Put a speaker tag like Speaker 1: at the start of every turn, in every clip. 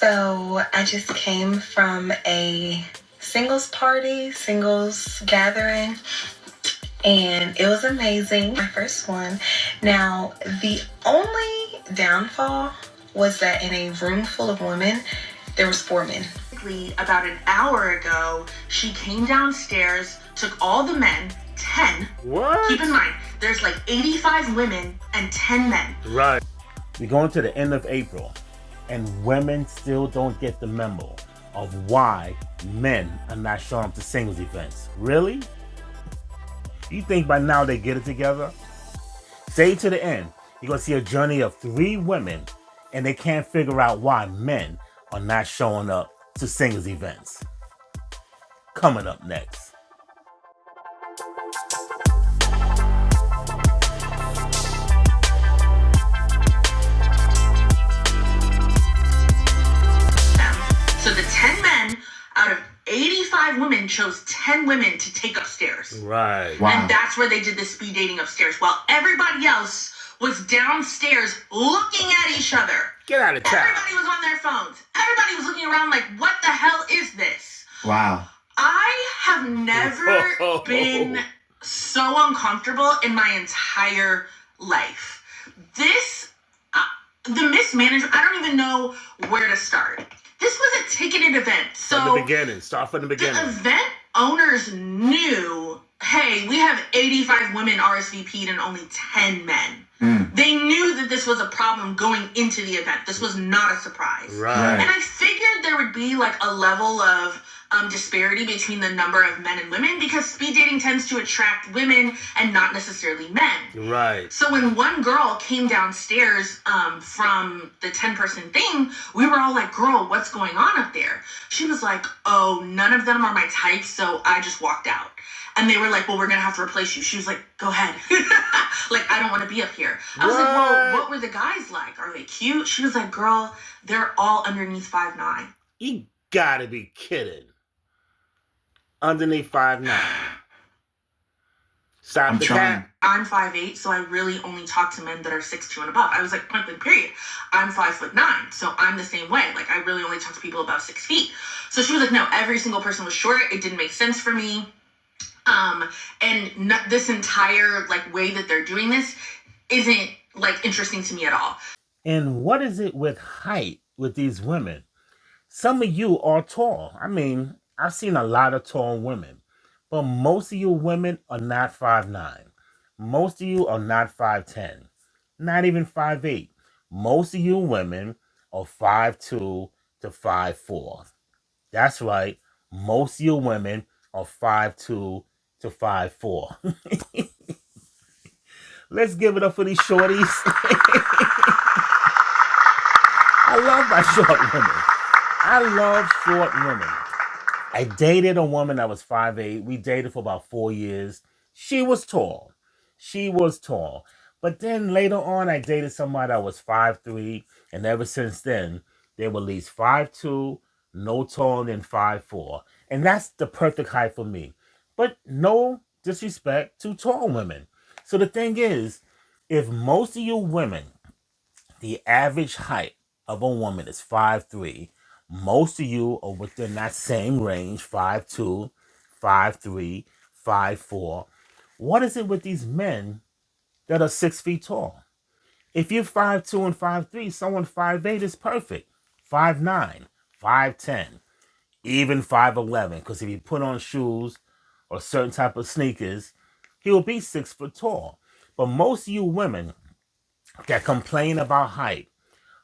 Speaker 1: So I just came from a singles gathering, and it was amazing. My first one. Now, the only downfall was that in a room full of women, there was 4 men.
Speaker 2: About an hour ago, she came downstairs, took all the men, 10.
Speaker 3: What?
Speaker 2: Keep in mind, there's like 85 women and 10 men.
Speaker 3: Right. We're going to the end of April, and women still don't get the memo of why men are not showing up to singles events. Really? You think by now they get it together? Stay to the end. You're going to see a journey of 3 women, and they can't figure out why men are not showing up to singles events. Coming up next.
Speaker 2: So the 10 men out of 85 women chose 10 women to take upstairs.
Speaker 3: Right.
Speaker 4: Wow.
Speaker 2: And that's where they did the speed dating upstairs, while everybody else was downstairs looking at each other.
Speaker 3: Get out of town.
Speaker 2: Everybody was on their phones. Everybody was looking around like, what the hell is this?
Speaker 4: Wow.
Speaker 2: I have never been so uncomfortable in my entire life. The mismanagement, I don't even know where to start. This was a ticketed event. So
Speaker 3: from the beginning. Start from the beginning.
Speaker 2: The event owners knew, hey, we have 85 women RSVP'd and only 10 men. They knew that this was a problem going into the event. This was not a surprise.
Speaker 3: Right.
Speaker 2: And I figured there would be like a level of disparity between the number of men and women, because speed dating tends to attract women and not necessarily men.
Speaker 3: Right.
Speaker 2: So when one girl came downstairs from the 10-person thing, we were all like, girl, what's going on up there? She was like, oh, none of them are my type, so I just walked out. And they were like, well, we're going to have to replace you. She was like, go ahead. Like, I don't want to be up here. I was like, well, what were the guys like? Are they cute? She was like, girl, they're all underneath 5'9".
Speaker 3: You gotta be kidding. Underneath 5'9". Stop the cat.
Speaker 2: I'm 5'8", so I really only talk to men that are 6'2" and above. I was like, point blank, period. I'm 5'9", so I'm the same way. Like, I really only talk to people above 6 feet. So she was like, no, every single person was short. It didn't make sense for me. And this entire like way that they're doing this isn't like interesting to me at all.
Speaker 3: And what is it with height with these women? Some of you are tall. I mean, I've seen a lot of tall women, but most of you women are not 5'9". Most of you are not 5'10", not even 5'8". Most of you women are 5'2" to 5'4". That's right. Most of you women are 5'2" to 5'4". Let's give it up for these shorties. I love my short women. I love short women. I dated a woman that was 5'8". We dated for about 4 years. She was tall. But then later on, I dated somebody that was 5'3". And ever since then, they were at least 5'2", no taller than 5'4". And that's the perfect height for me. But no disrespect to tall women. So the thing is, if most of you women, the average height of a woman is 5'3", most of you are within that same range, 5'2", 5'3", 5'4". What is it with these men that are 6 feet tall? If you're 5'2" and 5'3", someone 5'8" is perfect. 5'9", 5'10", even 5'11", because if you put on shoes or certain type of sneakers, he will be 6 foot tall. But most of you women that complain about height,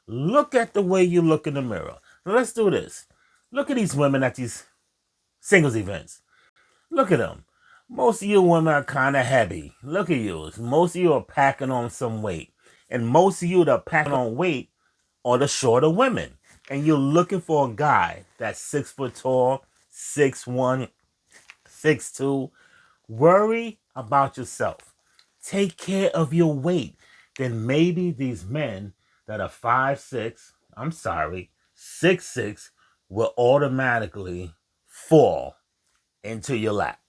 Speaker 3: look at the way you look in the mirror. Now let's do this. Look at these women at these singles events. Look at them. Most of you women are kind of heavy. Look at you. Most of you are packing on some weight. And most of you that are packing on weight are the shorter women. And you're looking for a guy that's 6 foot tall, 6'1", 6'2". Worry about yourself. Take care of your weight. Then maybe these men that are 5'6", 6'6", will automatically fall into your lap.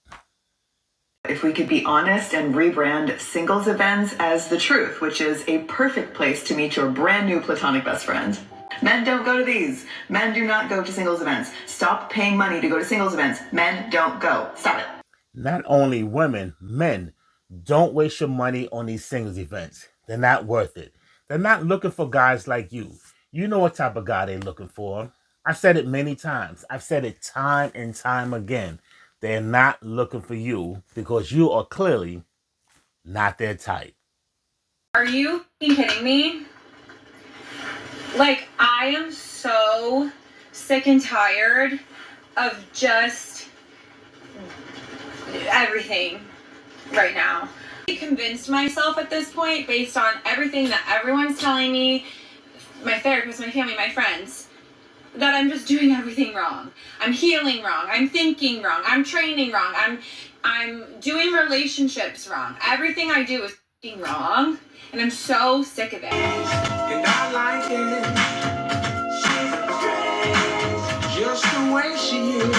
Speaker 5: If we could be honest and rebrand singles events as The Truth, which is a perfect place to meet your brand new platonic best friend. Men don't go to these. Men do not go to singles events. Stop paying money to go to singles events. Men don't go. Stop it.
Speaker 3: Not only women, men, don't waste your money on these singles events. They're not worth it. They're not looking for guys like you. You know what type of guy they're looking for. I've said it many times. I've said it time and time again. They're not looking for you because you are clearly not their type.
Speaker 4: Are you kidding me? Like, I am so sick and tired of just everything right now. I convinced myself at this point, based on everything that everyone's telling me, my therapist, my family, my friends, that I'm just doing everything wrong. I'm healing wrong. I'm thinking wrong. I'm training wrong. I'm doing relationships wrong. Everything I do is wrong, and I'm so sick of it. And I like
Speaker 3: it. She's just the way she is.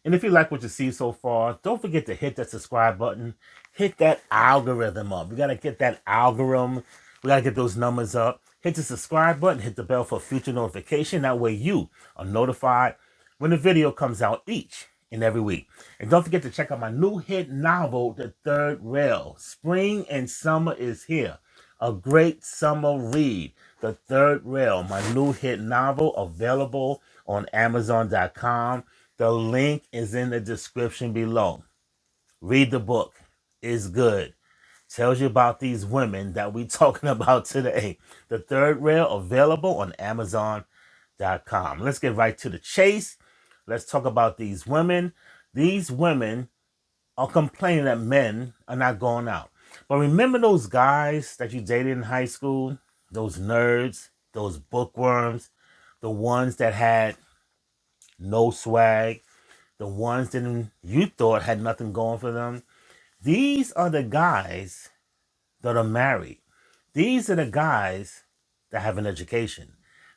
Speaker 3: And if you like what you see so far, don't forget to hit that subscribe button. Hit that algorithm up. We got to get that algorithm. We got to get those numbers up. Hit the subscribe button. Hit the bell for future notification. That way you are notified when the video comes out each and every week. And don't forget to check out my new hit novel, The Third Rail. Spring and summer is here. A great summer read. The Third Rail, my new hit novel, available on Amazon.com. The link is in the description below. Read the book. It's good. Tells you about these women that we're talking about today. The Third Rail, available on Amazon.com. Let's get right to the chase. Let's talk about these women. These women are complaining that men are not going out. But remember those guys that you dated in high school? Those nerds, those bookworms, the ones that had no swag, the ones that you thought had nothing going for them. These are the guys that are married. These are the guys that have an education.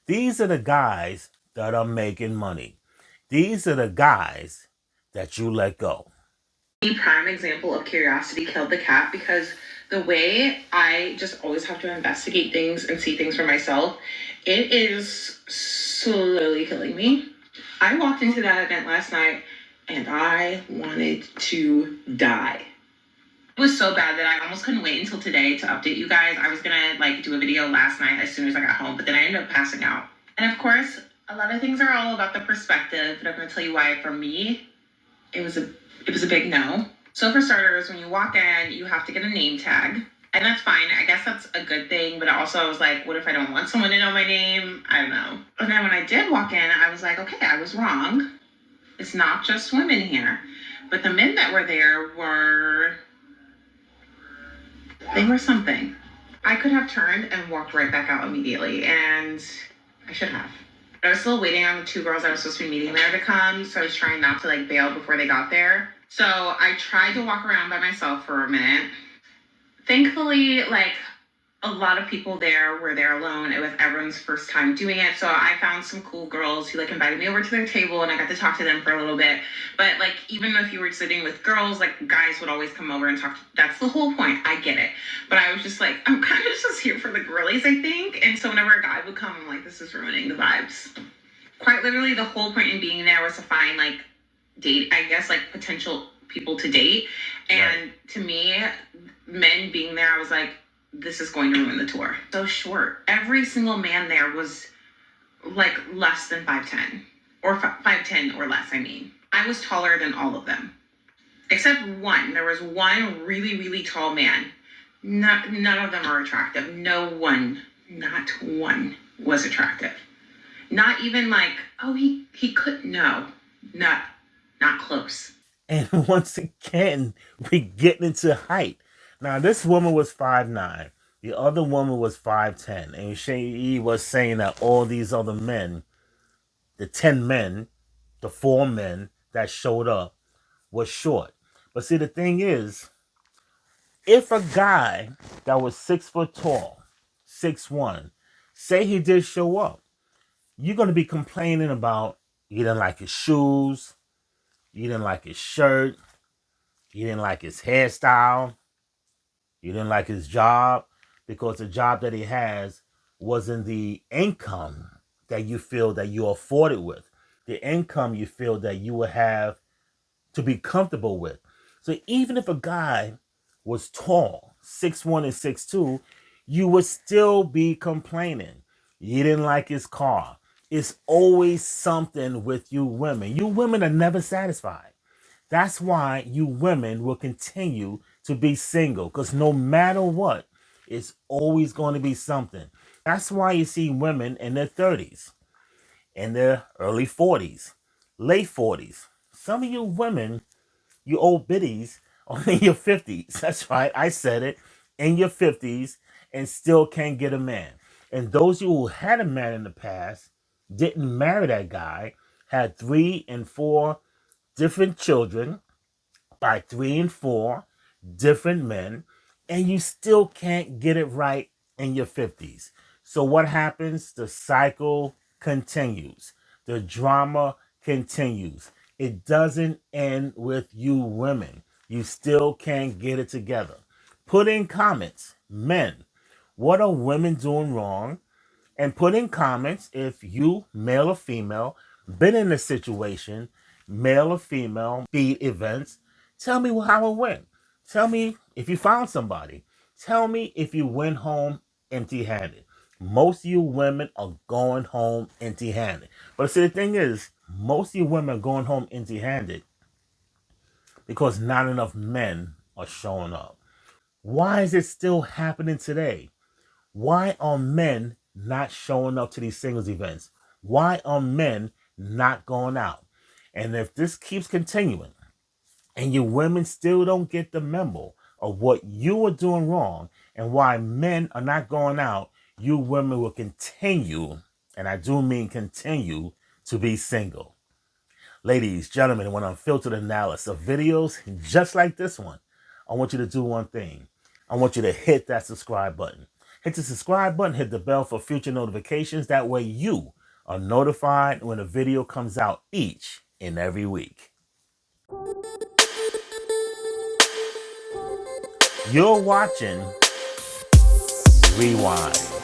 Speaker 3: These are the guys that are making money. These are the guys that you let go.
Speaker 2: The prime example of curiosity killed the cat, because the way I just always have to investigate things and see things for myself, it is slowly killing me. I walked into that event last night and I wanted to die. It was so bad that I almost couldn't wait until today to update you guys. I was gonna do a video last night as soon as I got home, but then I ended up passing out. And of course, a lot of things are all about the perspective, but I'm gonna tell you why for me, it was a big no. So for starters, when you walk in, you have to get a name tag. And that's fine. I guess that's a good thing. But also I was like, what if I don't want someone to know my name? I don't know. And then when I did walk in, I was like, okay, I was wrong. It's not just women here. But the men that were there were something. I could have turned and walked right back out immediately. And I should have. I was still waiting on the two girls I was supposed to be meeting there to come. So I was trying not to bail before they got there. So I tried to walk around by myself for a minute. Thankfully, a lot of people there were there alone. It was everyone's first time doing it. So I found some cool girls who invited me over to their table and I got to talk to them for a little bit. But even if you were sitting with girls, guys would always come over and talk. That's the whole point. I get it. But I was just I'm kind of just here for the girlies, I think. And so whenever a guy would come, I'm like, this is ruining the vibes. Quite literally, the whole point in being there was to find date, I guess, potential people to date. And right. To me, men being there, I was like, this is going to ruin the tour. So short. Every single man there was less than 5'10", or 5'10" or less. I mean, I was taller than all of them, except one. There was one really, really tall man. None of them are attractive. No one, not one was attractive. Not even oh, he could, no, not close.
Speaker 3: And once again, we get into height. Now, this woman was 5'9". The other woman was 5'10". And she was saying that all these other men, the 10 men, the 4 men that showed up, was short. But see, the thing is, if a guy that was 6 foot tall, 6'1", say he did show up, you're going to be complaining about you didn't like his shoes, you didn't like his shirt, you didn't like his hairstyle, you didn't like his job, because the job that he has wasn't the income that you feel that you're afforded with, the income you feel that you would have to be comfortable with. So even if a guy was tall, 6'1" and 6'2", you would still be complaining. You didn't like his car. It's always something with you women. You women are never satisfied. That's why you women will continue to be single, because no matter what, it's always going to be something. That's why you see women in their 30s, in their early 40s, late 40s. Some of you women, you old biddies, are in your 50s. That's right, I said it, in your 50s, and still can't get a man. And those of you who had a man in the past, didn't marry that guy, had 3 and 4 different children by 3 and 4 different men, and you still can't get it right in your 50s. So what happens? The cycle continues. The drama continues. It doesn't end with you women. You still can't get it together. Put in comments, men, what are women doing wrong? And put in comments if you, male or female, been in a situation, male or female, be it events. Tell me how it went. Tell me if you found somebody. Tell me if you went home empty-handed. Most of you women are going home empty-handed. But see, the thing is, most of you women are going home empty-handed because not enough men are showing up. Why is it still happening today? Why are men not showing up to these singles events? Why are men not going out? And if this keeps continuing and you women still don't get the memo of what you are doing wrong and why men are not going out, you women will continue, and I do mean continue, to be single. Ladies, gentlemen, when unfiltered analysis of videos just like this one, I want you to do one thing. I want you to hit that subscribe button. Hit the subscribe button, hit the bell for future notifications. That way you are notified when a video comes out each and every week. You're watching Rewind.